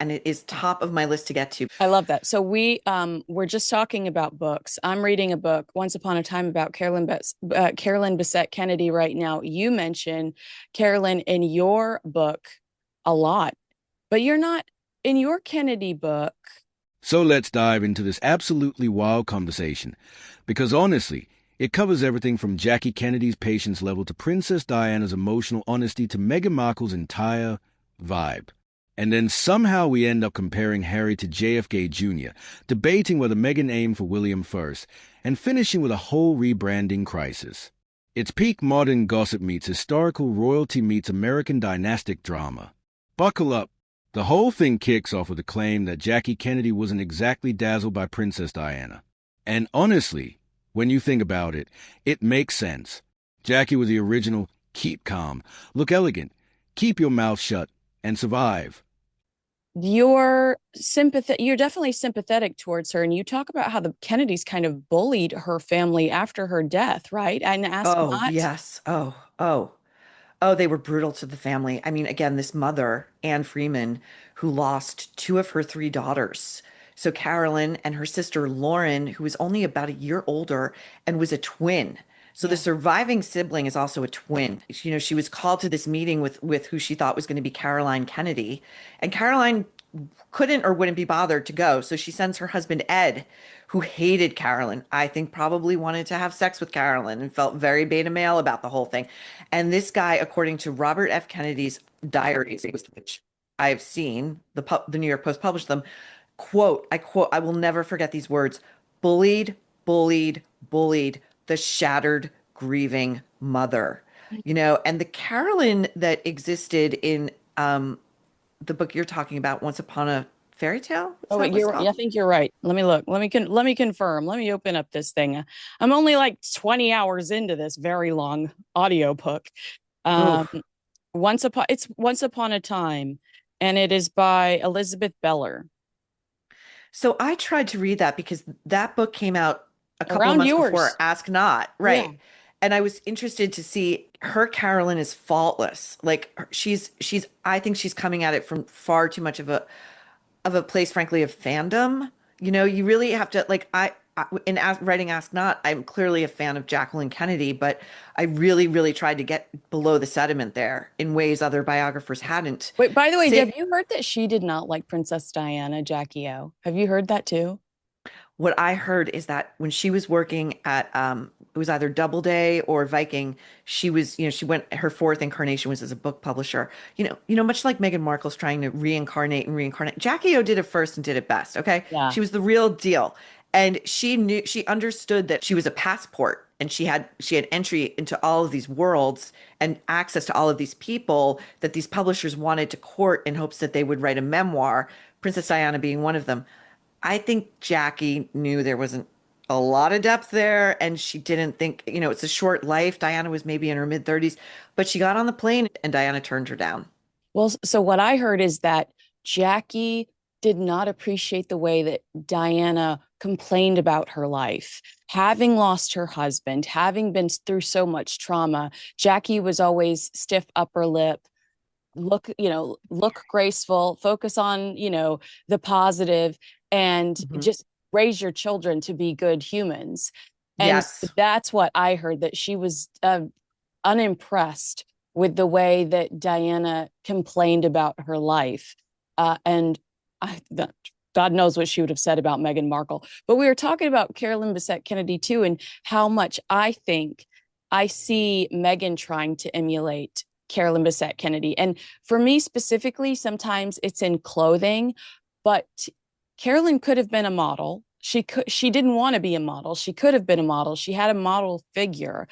and it is top of my list to get to. I love that. So we're just talking about books. I'm reading a book, Once Upon a Time, about Carolyn Bessette Kennedy right now. You mention Carolyn in your book a lot, but you're not in your Kennedy book. So let's dive into this absolutely wild conversation, because honestly, it covers everything from Jackie Kennedy's patience level to Princess Diana's emotional honesty to Meghan Markle's entire vibe. And then somehow we end up comparing Harry to JFK Jr., debating whether Meghan aimed for William first, and finishing with a whole rebranding crisis. It's peak modern gossip meets historical royalty meets American dynastic drama. Buckle up. The whole thing kicks off with the claim that Jackie Kennedy wasn't exactly dazzled by Princess Diana. And honestly, when you think about it, it makes sense. Jackie was the original keep calm, look elegant, keep your mouth shut, and survive. You're definitely sympathetic towards her, and you talk about how the Kennedys kind of bullied her family after her death, right? And ask Oh, not. yes. Oh, they were brutal to the family. I mean, again, this mother, Anne Freeman, who lost two of her three daughters. So Carolyn and her sister Lauren, who was only about a year older and was a twin. So the Yeah. surviving sibling is also a twin. She was called to this meeting with who she thought was going to be Caroline Kennedy, and Caroline couldn't or wouldn't be bothered to go. So she sends her husband Ed, who hated Carolyn. I think probably wanted to have sex with Carolyn and felt very beta male about the whole thing. And this guy, according to Robert F. Kennedy's diaries, which I've seen, the New York Post published them, quote, I will never forget these words, bullied, bullied, bullied the shattered, grieving mother. And the Carolyn that existed in the book you're talking about, Once Upon a Fairy Tale, is Oh, that wait, what it's I called? think you're right. Let me look. Let me confirm. Let me open up this thing. I'm only like 20 hours into this very long audio book. Ooh. Um, it's Once Upon a Time, and it is by Elizabeth Beller. So I tried to read that because that book came out a couple of Around months before yours. Ask Not, Yeah. right? And I was interested to see her Carolyn is faultless. Like I think she's coming at it from far too much of a place, frankly, of fandom. You really have to like writing Ask Not, I'm clearly a fan of Jacqueline Kennedy, but I really, really tried to get below the sediment there in ways other biographers hadn't. Wait, by the way, have Say you heard that she did not like Princess Diana, Jackie O? Have you heard that too? What I heard is that when she was working at it was either Doubleday or Viking, she went her fourth incarnation was as a book publisher. Much like Meghan Markle's trying to reincarnate and reincarnate. Jackie O did it first and did it best, okay? Yeah. She was the real deal. And she understood that she was a passport and she had entry into all of these worlds and access to all of these people that these publishers wanted to court in hopes that they would write a memoir, Princess Diana being one of them. I think Jackie knew there wasn't a lot of depth there, and she didn't think, it's a short life. Diana was maybe in her mid 30s, but she got on the plane and Diana turned her down. Well, so what I heard is that Jackie did not appreciate the way that Diana complained about her life. Having lost her husband, having been through so much trauma, Jackie was always stiff upper lip, look graceful, focus on, the positive, and Mhm. just raise your children to be good humans. And Yes. that's what I heard, that she was unimpressed with the way that Diana complained about her life. And I, God knows what she would have said about Meghan Markle. But we were talking about Carolyn Bessette Kennedy too, and how much I think I see Meghan trying to emulate Carolyn Bessette Kennedy. And for me specifically, sometimes it's in clothing, but Carolyn could have been a model. She didn't want to be a model. She could have been a model. She had a model figure,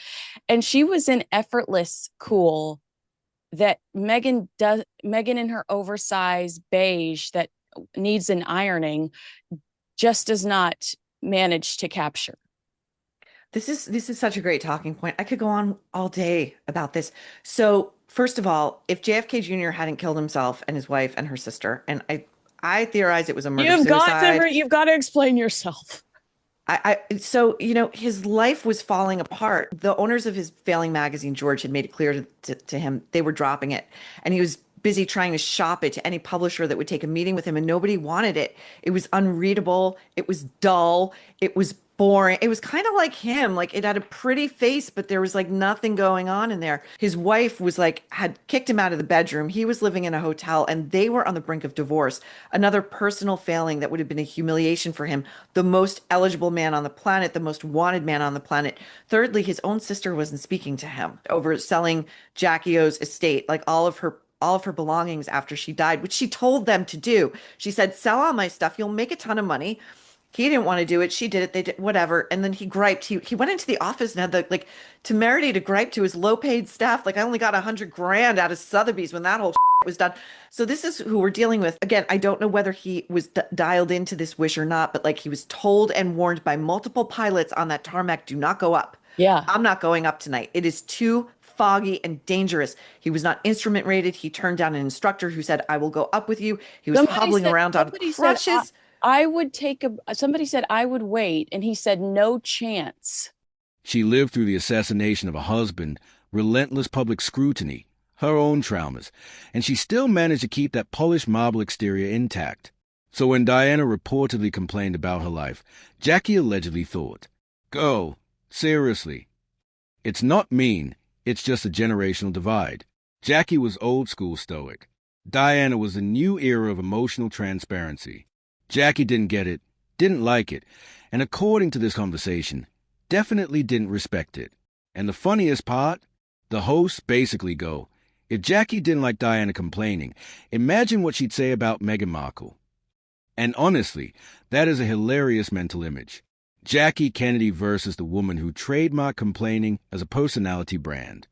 and she was an effortless cool that Meghan in her oversized beige that needs an ironing just does not manage to capture. This is such a great talking point. I could go on all day about this. So, first of all, if JFK Jr. hadn't killed himself and his wife and her sister, and I theorize it was a murder suicide. You've got to explain yourself. So, his life was falling apart. The owners of his failing magazine, George, had made it clear to him they were dropping it. And he was busy trying to shop it to any publisher that would take a meeting with him, and nobody wanted it. It was unreadable. It was dull. It was boring. It was kind of like him. Like it had a pretty face, but there was like nothing going on in there. His wife was like, had kicked him out of the bedroom. He was living in a hotel and they were on the brink of divorce. Another personal failing that would have been a humiliation for him. The most eligible man on the planet, the most wanted man on the planet. Thirdly, his own sister wasn't speaking to him over selling Jackie O's estate, like all of her belongings after she died, which she told them to do. She said, "Sell all my stuff. You'll make a ton of money." He didn't want to do it. She did it. They did whatever. And then he griped. He went into the office and had the like temerity to gripe to his low paid staff. Like, I only got 100 grand out of Sotheby's when that whole was done. So this is who we're dealing with. Again, I don't know whether he was dialed into this wish or not, but like he was told and warned by multiple pilots on that tarmac, do not go up. Yeah. I'm not going up tonight. It is too foggy and dangerous. He was not instrument rated. He turned down an instructor who said, "I will go up with you." He was hobbling around on crutches. I would take somebody said I would wait, and he said no chance. She lived through the assassination of a husband, relentless public scrutiny, her own traumas, and she still managed to keep that polished marble exterior intact. So when Diana reportedly complained about her life, Jackie allegedly thought, "Go, seriously. It's not mean, it's just a generational divide." Jackie was old school stoic. Diana was a new era of emotional transparency. Jackie didn't get it, didn't like it, and according to this conversation, definitely didn't respect it. And the funniest part? The hosts basically go, if Jackie didn't like Diana complaining, imagine what she'd say about Meghan Markle. And honestly, that is a hilarious mental image. Jackie Kennedy versus the woman who trademarked complaining as a personality brand.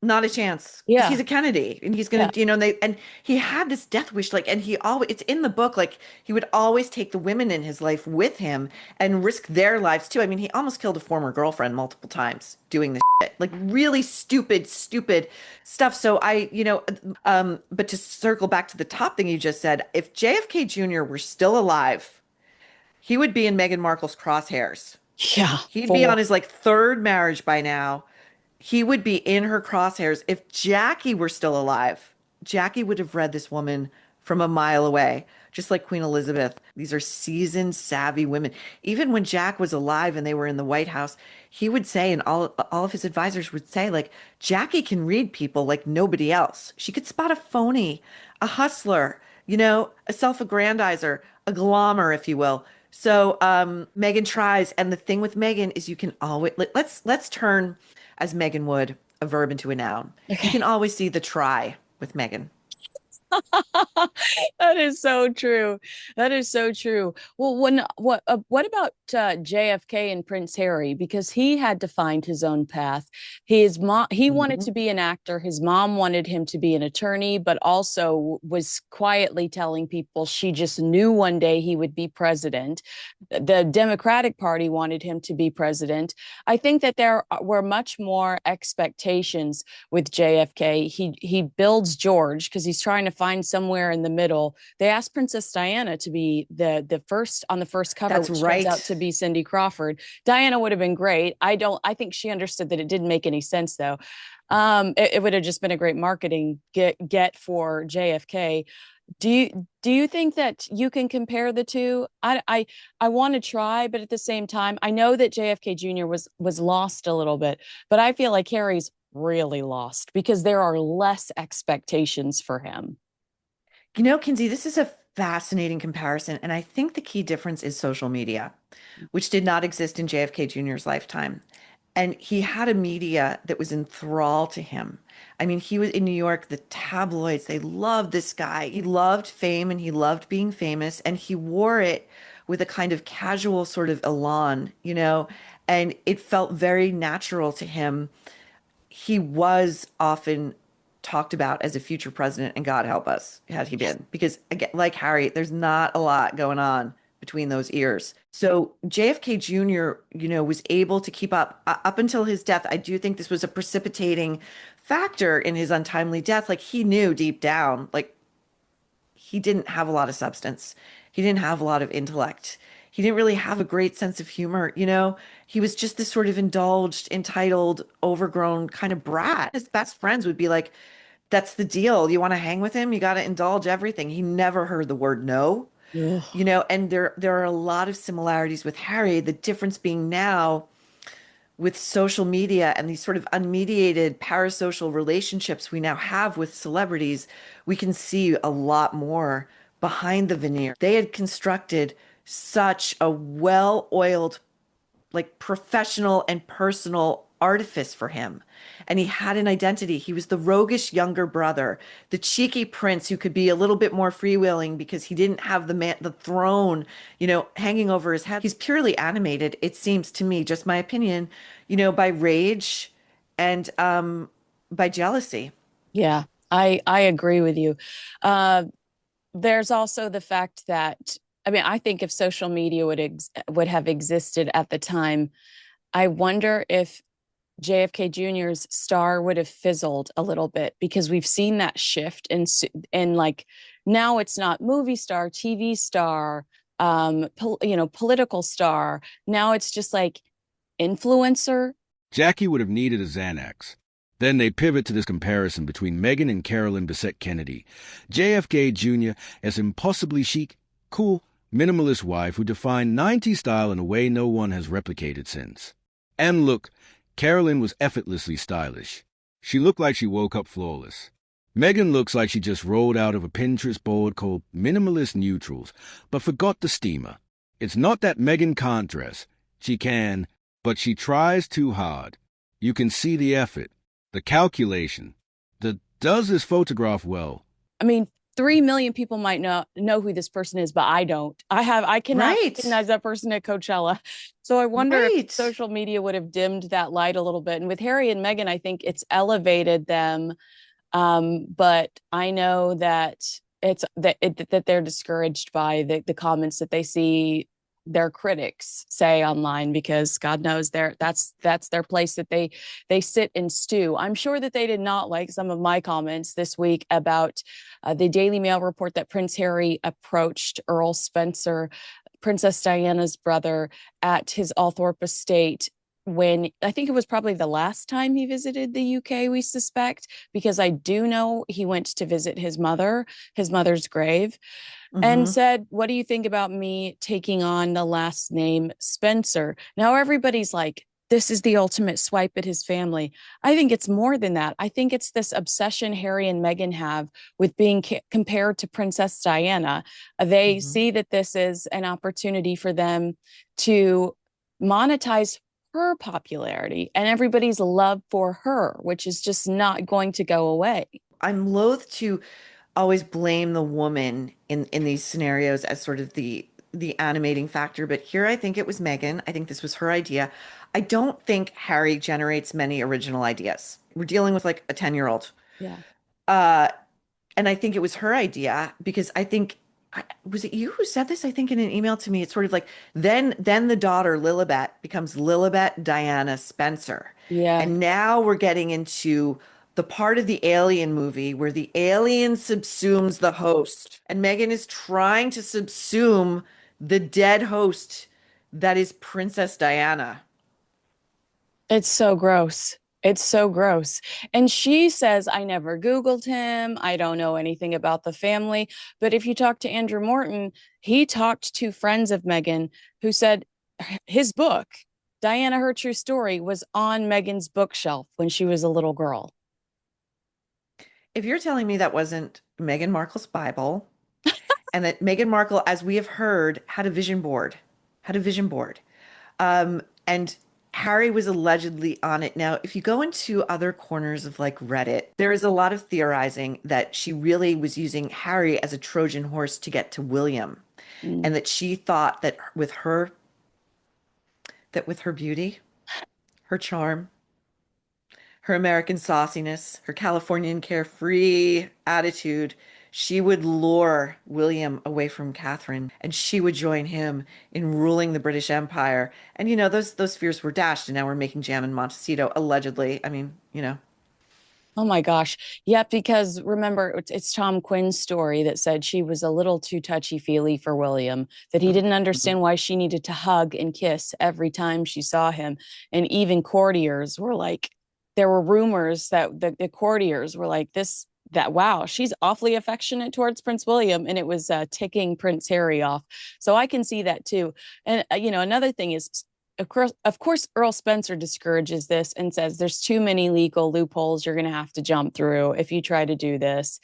Not a chance. Yeah. He's a Kennedy and he's gonna, and he had this death wish, like, and he always, it's in the book, like he would always take the women in his life with him and risk their lives too. I mean, he almost killed a former girlfriend multiple times doing this shit, like really stupid stuff. So but to circle back to the top thing you just said, if JFK Jr. were still alive, he would be in Meghan Markle's crosshairs. Yeah. He'd be on his like third marriage by now. He would be in her crosshairs. If Jackie were still alive, Jackie would have read this woman from a mile away, just like Queen Elizabeth. These are seasoned, savvy women. Even when Jack was alive and they were in the White House, he would say, and all of his advisors would say, like, Jackie can read people like nobody else. She could spot a phony, a hustler, a self-aggrandizer, a glommer, if you will. So Meghan tries, and the thing with Meghan is you can always let's turn, as Meghan would, a verb into a noun. Okay. You can always see the try with Meghan. That is so true. That is so true. Well, what about JFK and Prince Harry? Because he had to find his own path. He wanted to be an actor. His mom wanted him to be an attorney, but also was quietly telling people she just knew one day he would be president. The Democratic Party wanted him to be president. I think that there were much more expectations with JFK. He builds George because he's trying to find somewhere in the middle. They asked Princess Diana to be the first on the first cover, That's which right. turns out to be Cindy Crawford. Diana would have been great. I think she understood that it didn't make any sense though. It would have just been a great marketing get for JFK. Do you think that you can compare the two? I want to try, but at the same time, I know that JFK Jr. was lost a little bit, but I feel like Harry's really lost because there are less expectations for him. Kinsey, this is a fascinating comparison, and I think the key difference is social media, which did not exist in JFK Jr.'s lifetime. And he had a media that was in thrall to him. I mean, he was in New York, the tabloids, they loved this guy. He loved fame and he loved being famous, and he wore it with a kind of casual sort of elan, and it felt very natural to him. He was often talked about as a future president, and God help us had he been, because again, like Harry, there's not a lot going on between those ears. So JFK Jr., was able to keep up until his death. I do think this was a precipitating factor in his untimely death. Like, he knew deep down, like, he didn't have a lot of substance. He didn't have a lot of intellect. He didn't really have a great sense of humor. He was just this sort of indulged, entitled, overgrown kind of brat. His best friends would be like, That's the deal. You want to hang with him, you got to indulge everything. He never heard the word no, Ugh. and there are a lot of similarities with Harry. The difference being now with social media and these sort of unmediated parasocial relationships we now have with celebrities, we can see a lot more behind the veneer. They had constructed such a well-oiled, like professional and personal artifice for him. And he had an identity. He was the roguish younger brother, the cheeky prince who could be a little bit more freewheeling because he didn't have the throne, hanging over his head. He's purely animated, it seems to me, just my opinion, by rage and by jealousy. Yeah, I agree with you. Uh, there's also the fact that, I mean, I think if social media would have existed at the time, I wonder if JFK Jr.'s star would have fizzled a little bit, because we've seen that shift in like, now it's not movie star, TV star, political star. Now it's just like influencer. Jackie would have needed a Xanax. Then they pivot to this comparison between Meghan and Carolyn Bessette Kennedy. JFK Jr. as impossibly chic, cool, minimalist wife who defined 90s style in a way no one has replicated since. And look, Carolyn was effortlessly stylish. She looked like she woke up flawless. Meghan looks like she just rolled out of a Pinterest board called Minimalist Neutrals, but forgot the steamer. It's not that Meghan can't dress. She can, but she tries too hard. You can see the effort, the calculation, the does this photograph well. I mean, 3 million people might know who this person is, but I don't. I cannot Right. recognize that person at Coachella. So I wonder if Right. social media would have dimmed that light a little bit. And with Harry and Meghan, I think it's elevated them. But I know that that they're discouraged by the comments that they see their critics say online, because God knows that's their place that they sit and stew. I'm sure that they did not like some of my comments this week about the Daily Mail report that Prince Harry approached Earl Spencer, Princess Diana's brother, at his Althorpe estate, when I think it was probably the last time he visited the UK, we suspect, because I do know he went to visit his mother's grave, and Hmm. said, "What do you think about me taking on the last name Spencer?" Now everybody's like, this is the ultimate swipe at his family. I think it's more than that. I think it's this obsession Harry and Meghan have with being compared to Princess Diana. They Hmm. see that this is an opportunity for them to monetize her popularity and everybody's love for her, which is just not going to go away. I'm loath to always blame the woman in these scenarios as sort of the animating factor, but here I think it was Meghan. I think this was her idea. I don't think Harry generates many original ideas. We're dealing with like a 10-year-old. Yeah. Uh, and I think it was her idea because I think was it you who said this? I think in an email to me, it's sort of like then the daughter Lilibet becomes Lilibet Diana Spencer. Yeah. And now we're getting into the part of the alien movie where the alien subsumes the host. And Megan is trying to subsume the dead host that is Princess Diana. It's so gross. It's so gross. And she says, I never Googled him. I don't know anything about the family. But if you talk to Andrew Morton, he talked to friends of Meghan who said his book, Diana, Her True Story, was on Meghan's bookshelf when she was a little girl. If you're telling me that wasn't Meghan Markle's Bible, and that Meghan Markle, as we have heard, had a vision board. And Harry was allegedly on it. Now, if you go into other corners of like Reddit, there is a lot of theorizing that she really was using Harry as a Trojan horse to get to William, Mm. and that she thought that with her beauty, her charm, her American sauciness, her Californian carefree attitude, she would lure William away from Catherine and she would join him in ruling the British Empire. And those fears were dashed and now we're making jam in Montecito, allegedly. I mean, Oh my gosh. Yeah, because remember, it's Tom Quinn's story that said she was a little too touchy-feely for William, that he didn't Mhm. understand why she needed to hug and kiss every time she saw him. And even courtiers were like, there were rumors that the courtiers were like, that, wow, she's awfully affectionate towards Prince William, and it was ticking Prince Harry off. So I can see that too. And another thing is, of course, Earl Spencer discourages this and says there's too many legal loopholes you're going to have to jump through if you try to do this.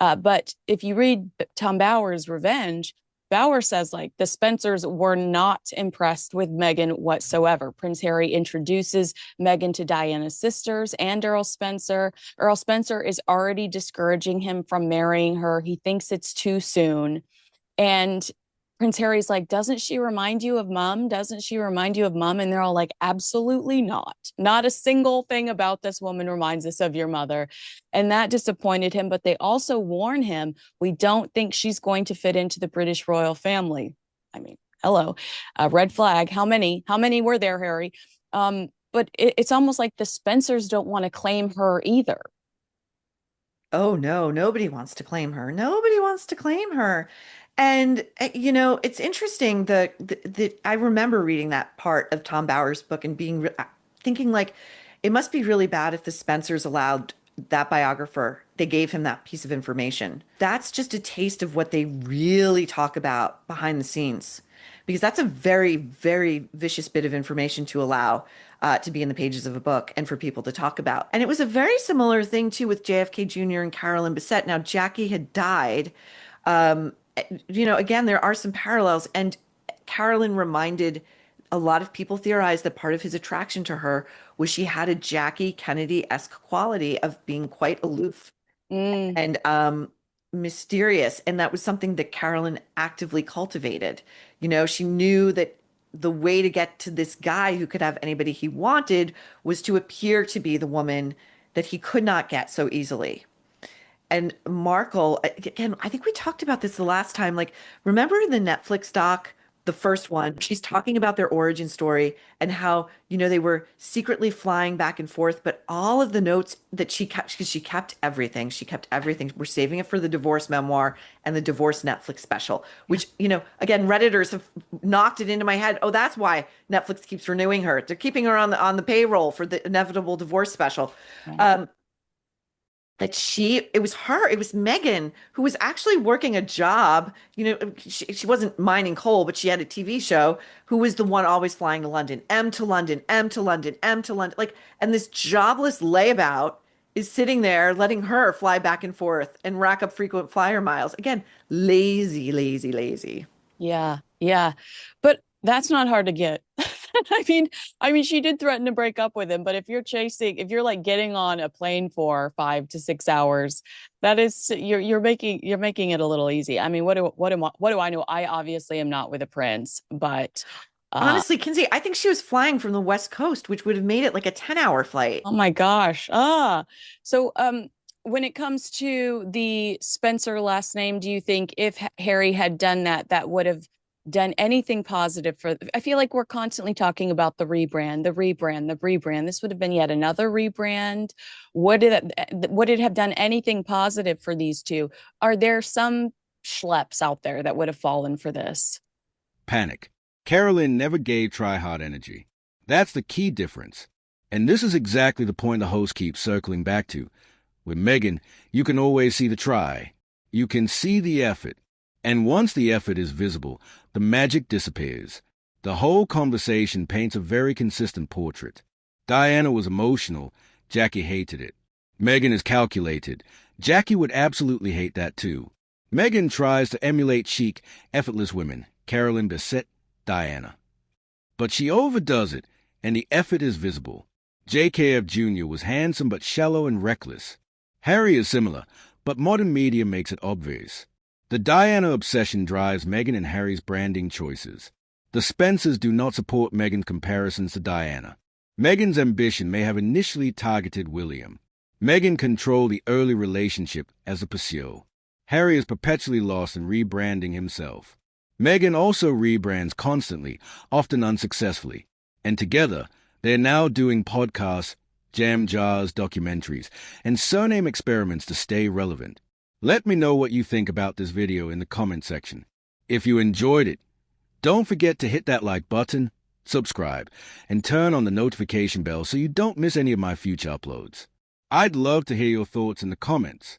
But if you read Tom Bower's Revenge, Bower says like the Spencers were not impressed with Meghan whatsoever. Prince Harry introduces Meghan to Diana's sisters and Earl Spencer. Earl Spencer is already discouraging him from marrying her. He thinks it's too soon. And Prince Harry's like, doesn't she remind you of mom? Doesn't she remind you of mom? And they're all like, absolutely not. Not a single thing about this woman reminds us of your mother. And that disappointed him. But they also warn him, we don't think she's going to fit into the British royal family. I mean, hello, red flag. How many were there, Harry? But it's almost like the Spencers don't want to claim her either. Oh no, nobody wants to claim her. Nobody wants to claim her. And it's interesting the I remember reading that part of Tom Bower's book and thinking like it must be really bad if the Spencers allowed that biographer, they gave him that piece of information. That's just a taste of what they really talk about behind the scenes. Because that's a very, very vicious bit of information to allow to be in the pages of a book and for people to talk about. And it was a very similar thing too with JFK Jr. and Carolyn Bessette. Now, Jackie had died. Again, there are some parallels. And Carolyn reminded a lot of people theorized that part of his attraction to her was she had a Jackie Kennedy-esque quality of being quite aloof Mm. and mysterious. And that was something that Carolyn actively cultivated. She knew that the way to get to this guy who could have anybody he wanted was to appear to be the woman that he could not get so easily. And Markle, again, I think we talked about this the last time. Like, remember in the Netflix doc, the first one, she's talking about their origin story and how, they were secretly flying back and forth, but all of the notes that she kept, because she kept everything. She kept everything. We're saving it for the divorce memoir and the divorce Netflix special, which, again, Redditors have knocked it into my head. Oh, that's why Netflix keeps renewing her. They're keeping her on the payroll for the inevitable divorce special. Right. It was her, it was Meghan who was actually working a job. She wasn't mining coal, but she had a TV show, who was the one always flying to London, M to London, M to London, M to London. Like, and this jobless layabout is sitting there letting her fly back and forth and rack up frequent flyer miles. Again, lazy, lazy, lazy. Yeah, yeah. But that's not hard to get. I mean, she did threaten to break up with him, but if you're like getting on a plane for 5 to 6 hours, that is you're making it a little easy. I mean, what do I know? I obviously am not with a prince, but Honestly, Kinsey, I think she was flying from the West Coast, which would have made it like a 10-hour flight. oh my gosh. So when it comes to the Spencer last name, do you think if Harry had done that, that would have done anything positive for, I feel like we're constantly talking about the rebrand, the rebrand, the rebrand. This would have been yet another rebrand. Would it have done anything positive for these two? Are there some schleps out there that would have fallen for this? Panic. Carolyn never gave try-hard energy. That's the key difference. And this is exactly the point the host keeps circling back to. With Meghan, you can always see the try. You can see the effort. And once the effort is visible, the magic disappears. The whole conversation paints a very consistent portrait. Diana was emotional. Jackie hated it. Meghan is calculated. Jackie would absolutely hate that too. Meghan tries to emulate chic, effortless women. Carolyn Bessette, Diana. But she overdoes it, and the effort is visible. JKF Jr. was handsome but shallow and reckless. Harry is similar, but modern media makes it obvious. The Diana obsession drives Meghan and Harry's branding choices. The Spencers do not support Meghan's comparisons to Diana. Meghan's ambition may have initially targeted William. Meghan controlled the early relationship as a pursuer. Harry is perpetually lost in rebranding himself. Meghan also rebrands constantly, often unsuccessfully. And together, they are now doing podcasts, jam jars, documentaries, and surname experiments to stay relevant. Let me know what you think about this video in the comment section. If you enjoyed it, don't forget to hit that like button, subscribe, and turn on the notification bell so you don't miss any of my future uploads. I'd love to hear your thoughts in the comments.